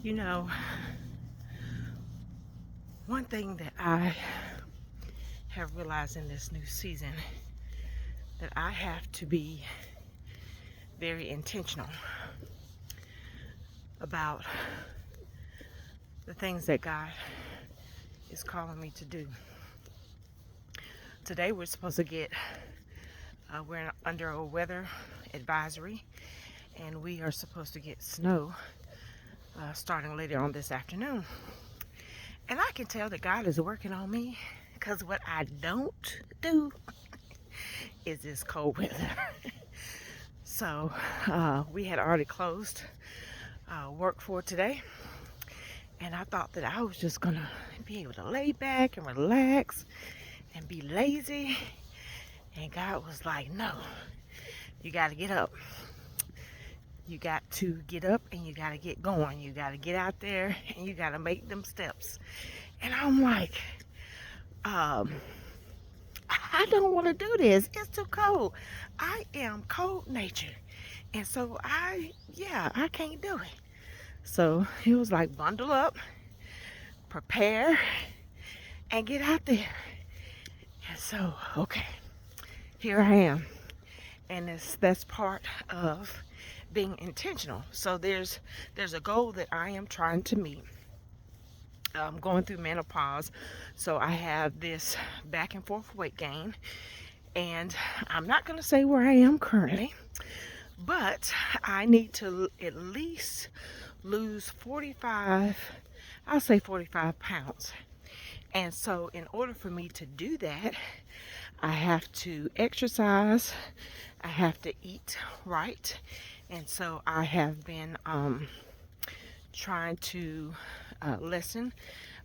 You know, one thing that I have realized in this new season that I have to be very intentional about the things that God is calling me to do. Today we're supposed to get we're under a weather advisory, and we are supposed to get snow starting later on this afternoon. And I can tell that God is working on me, because what I don't do is this cold weather. So we had already closed work for today, and I thought that I was just gonna be able to lay back and relax and be lazy. And God was like, no, you got to get up. You got to get up and you got to get going. You got to get out there and you got to make them steps. And I'm like, I don't want to do this. It's too cold. I am cold natured. And so I can't do it. So he was like, bundle up, prepare, and get out there. And so, okay, here I am. And that's part of being intentional. So there's a goal that I am trying to meet. I'm going through menopause, so I have this back and forth weight gain, and I'm not going to say where I am currently, but I need to at least lose 45, I'll say 45 pounds. And so in order for me to do that, I have to exercise, I have to eat right. And so I have been trying to lessen,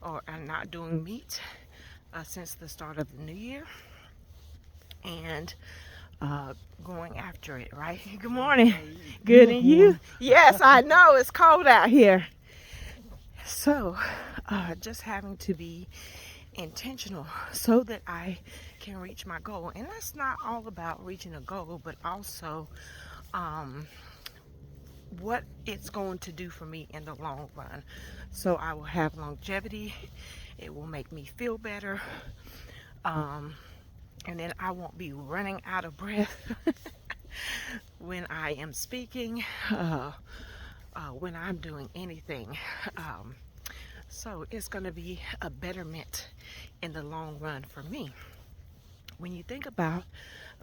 or I'm not doing meat since the start of the new year, and going after it, right? Good morning. Good, and you? Yes, I know it's cold out here. So just having to be intentional so that I can reach my goal. And that's not all about reaching a goal, but also what it's going to do for me in the long run. So I will have longevity. It will make me feel better. And then I won't be running out of breath when I am speaking, when I'm doing anything. So it's going to be a betterment in the long run for me. When you think about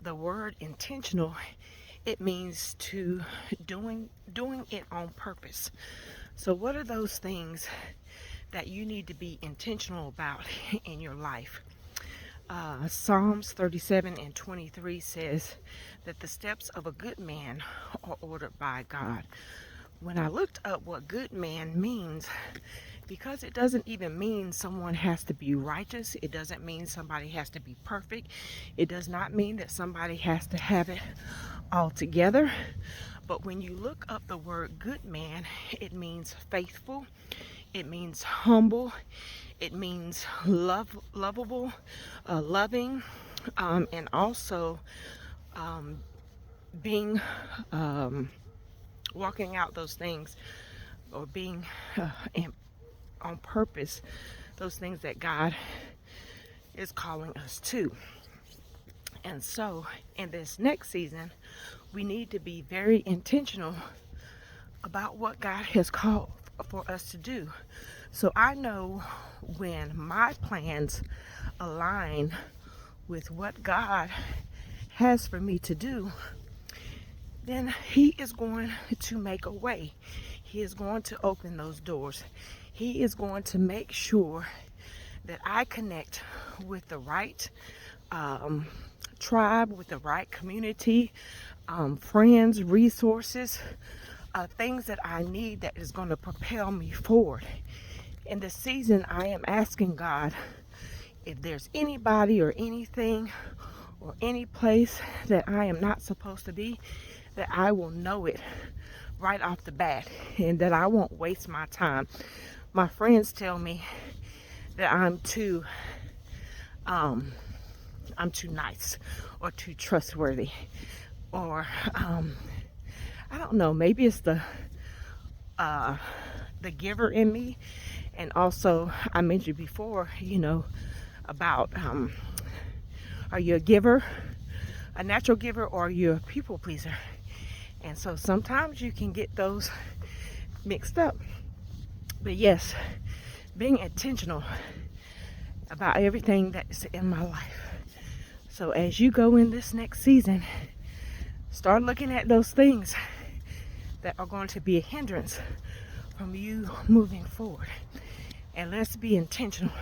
the word intentional, it means to doing it on purpose. So what are those things that you need to be intentional about in your life? Psalms 37:23 says that the steps of a good man are ordered by God. When I looked up what good man means, because it doesn't even mean someone has to be righteous, it doesn't mean somebody has to be perfect, it does not mean that somebody has to have it all together. But when you look up the word good man, it means faithful, it means humble, it means lovable, loving, and also being walking out those things, or being on purpose, those things that God is calling us to. And so in this next season, we need to be very intentional about what God has called for us to do. So I know when my plans align with what God has for me to do, then He is going to make a way. He is going to open those doors. He is going to make sure that I connect with the right tribe, with the right community, friends, resources, things that I need that is going to propel me forward. In this season, I am asking God if there's anybody or anything or any place that I am not supposed to be, that I will know it right off the bat, and that I won't waste my time. My friends tell me that I'm too nice or too trustworthy, or I don't know, maybe it's the the giver in me. And also, I mentioned before, about are you a giver, a natural giver, or are you a people pleaser? And so sometimes you can get those mixed up. But yes, being intentional about everything that's in my life. So as you go in this next season, start looking at those things that are going to be a hindrance from you moving forward. And let's be intentional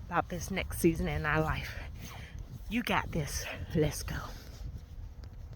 about this next season in our life. You got this. Let's go.